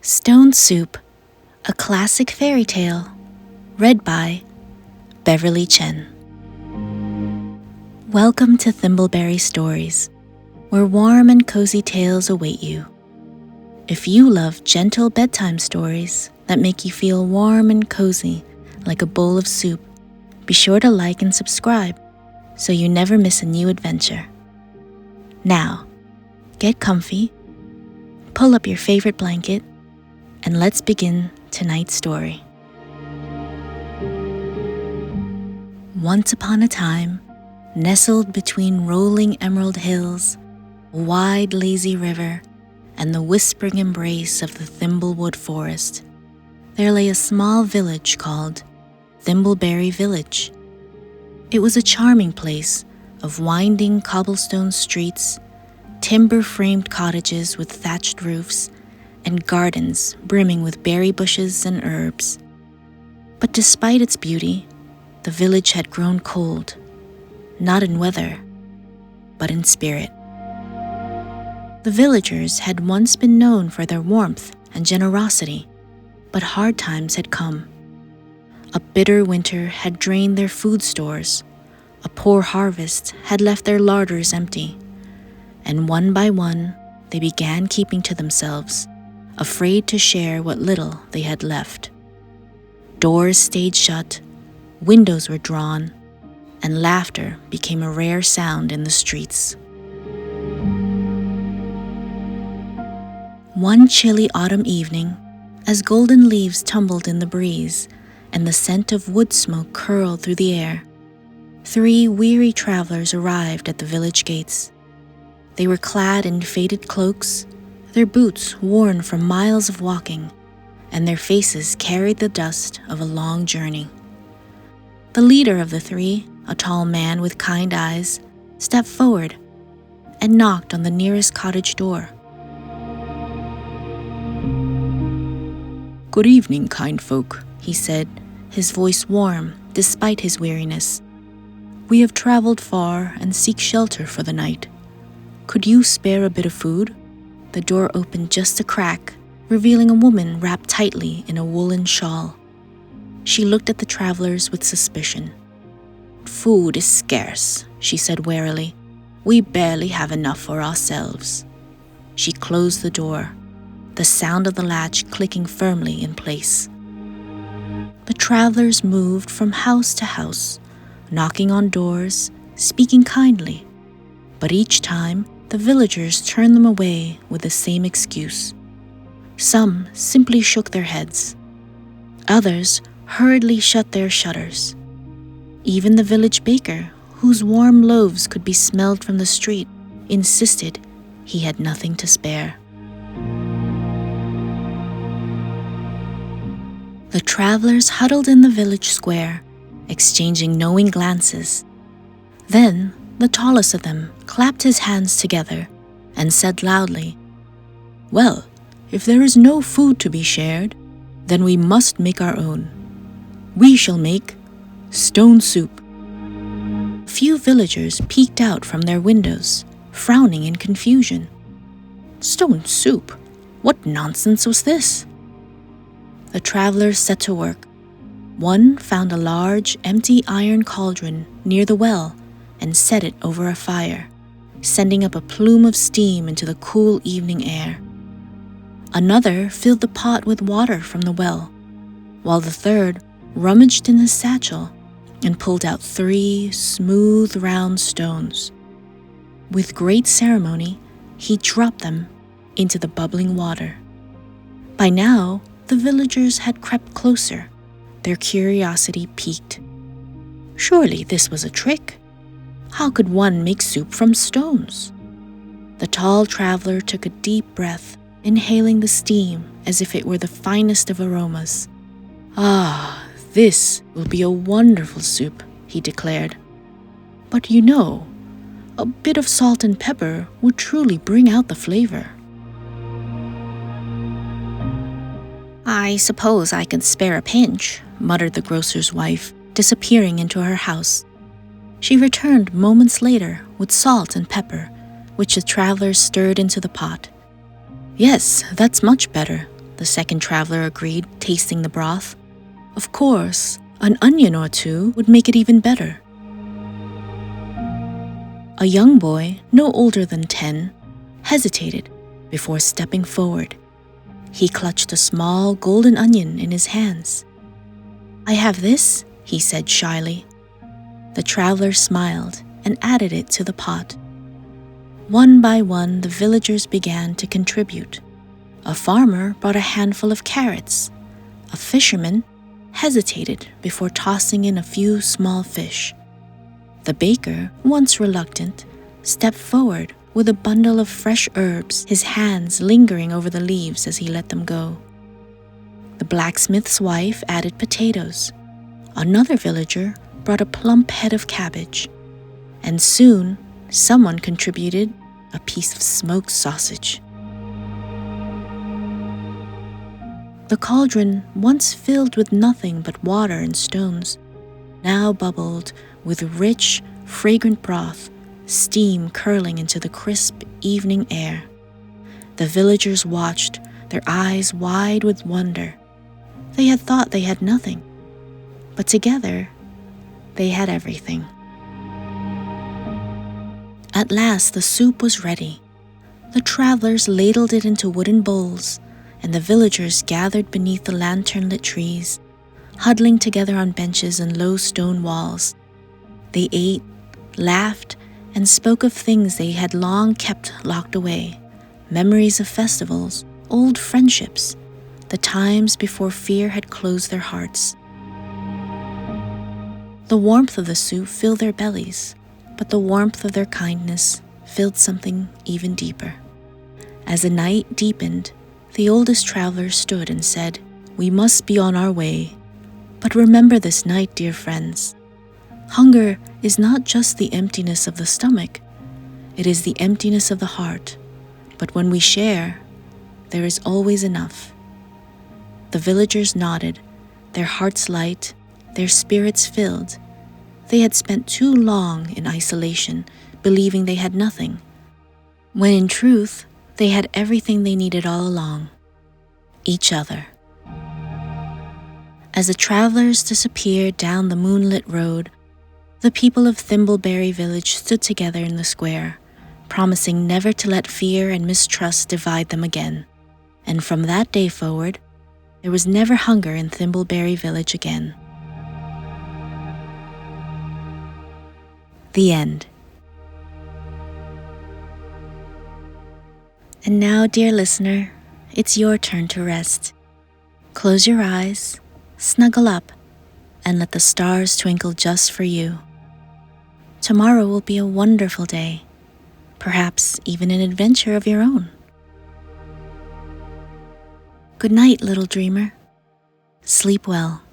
Stone Soup, a classic fairy tale, read by Beverly Chen. Welcome to Thimbleberry Stories, where warm and cozy tales await you. If you love gentle bedtime stories that make you feel warm and cozy like a bowl of soup, be sure to like and subscribe so you never miss a new adventure. Now, get comfy, pull up your favorite blanket, and let's begin tonight's story. Once upon a time, nestled between rolling emerald hills, a wide lazy river, and the whispering embrace of the Thimblewood forest, there lay a small village called Thimbleberry Village. It was a charming place of winding cobblestone streets, timber-framed cottages with thatched roofs, and gardens brimming with berry bushes and herbs. But despite its beauty, the village had grown cold, not in weather, but in spirit. The villagers had once been known for their warmth and generosity, but hard times had come. A bitter winter had drained their food stores, a poor harvest had left their larders empty, and one by one they began keeping to themselves, afraid to share what little they had left. Doors stayed shut, windows were drawn, and laughter became a rare sound in the streets. One chilly autumn evening, as golden leaves tumbled in the breeze and the scent of wood smoke curled through the air, 3 weary travelers arrived at the village gates. They were clad in faded cloaks, their boots worn from miles of walking, and their faces carried the dust of a long journey. The leader of the 3, a tall man with kind eyes, stepped forward and knocked on the nearest cottage door. "Good evening, kind folk," he said, his voice warm despite his weariness. "We have traveled far and seek shelter for the night. Could you spare a bit of food?" The door opened just a crack, revealing a woman wrapped tightly in a woolen shawl. She looked at the travelers with suspicion. "Food is scarce," she said warily. "We barely have enough for ourselves." She closed the door, the sound of the latch clicking firmly in place. The travelers moved from house to house, knocking on doors, speaking kindly, but each time the villagers turned them away with the same excuse. Some simply shook their heads. Others hurriedly shut their shutters. Even the village baker, whose warm loaves could be smelled from the street, insisted he had nothing to spare. The travelers huddled in the village square, exchanging knowing glances. Then the tallest of them clapped his hands together and said loudly, "Well, if there is no food to be shared, then we must make our own. We shall make stone soup." A few villagers peeked out from their windows, frowning in confusion. Stone soup? What nonsense was this? The travelers set to work. One found a large, empty iron cauldron near the well and set it over a fire, sending up a plume of steam into the cool evening air. Another filled the pot with water from the well, while the third rummaged in his satchel and pulled out 3 smooth, round stones. With great ceremony, he dropped them into the bubbling water. By now, the villagers had crept closer, their curiosity piqued. Surely this was a trick. How could one make soup from stones? The tall traveler took a deep breath, inhaling the steam as if it were the finest of aromas. "Ah, this will be a wonderful soup," he declared. "But you know, a bit of salt and pepper would truly bring out the flavor." "I suppose I could spare a pinch," muttered the grocer's wife, disappearing into her house. She returned moments later with salt and pepper, which the travelers stirred into the pot. "Yes, that's much better," the second traveler agreed, tasting the broth. Of course, an onion or two would make it even better. A young boy, no older than 10, hesitated before stepping forward. He clutched a small golden onion in his hands. "I have this," he said shyly. The traveler smiled and added it to the pot. One by one, the villagers began to contribute. A farmer brought a handful of carrots. A fisherman hesitated before tossing in a few small fish. The baker, once reluctant, stepped forward with a bundle of fresh herbs, his hands lingering over the leaves as he let them go. The blacksmith's wife added potatoes. Another villager brought a plump head of cabbage. And soon, someone contributed a piece of smoked sausage. The cauldron, once filled with nothing but water and stones, now bubbled with rich, fragrant broth, steam curling into the crisp evening air. The villagers watched, their eyes wide with wonder. They had thought they had nothing, but together, they had everything. At last, the soup was ready. The travelers ladled it into wooden bowls, and the villagers gathered beneath the lantern-lit trees, huddling together on benches and low stone walls. They ate, laughed, and spoke of things they had long kept locked away, memories of festivals, old friendships, the times before fear had closed their hearts. The warmth of the soup filled their bellies, but the warmth of their kindness filled something even deeper. As the night deepened, the oldest traveler stood and said, "We must be on our way. But remember this night, dear friends. Hunger is not just the emptiness of the stomach, it is the emptiness of the heart. But when we share, there is always enough." The villagers nodded, their hearts light, their spirits filled. They had spent too long in isolation, believing they had nothing, when in truth, they had everything they needed all along: each other. As the travelers disappeared down the moonlit road, the people of Thimbleberry Village stood together in the square, promising never to let fear and mistrust divide them again. And from that day forward, there was never hunger in Thimbleberry Village again. The end. And now, dear listener, it's your turn to rest. Close your eyes, snuggle up, and let the stars twinkle just for you. Tomorrow will be a wonderful day, perhaps even an adventure of your own. Good night, little dreamer. Sleep well.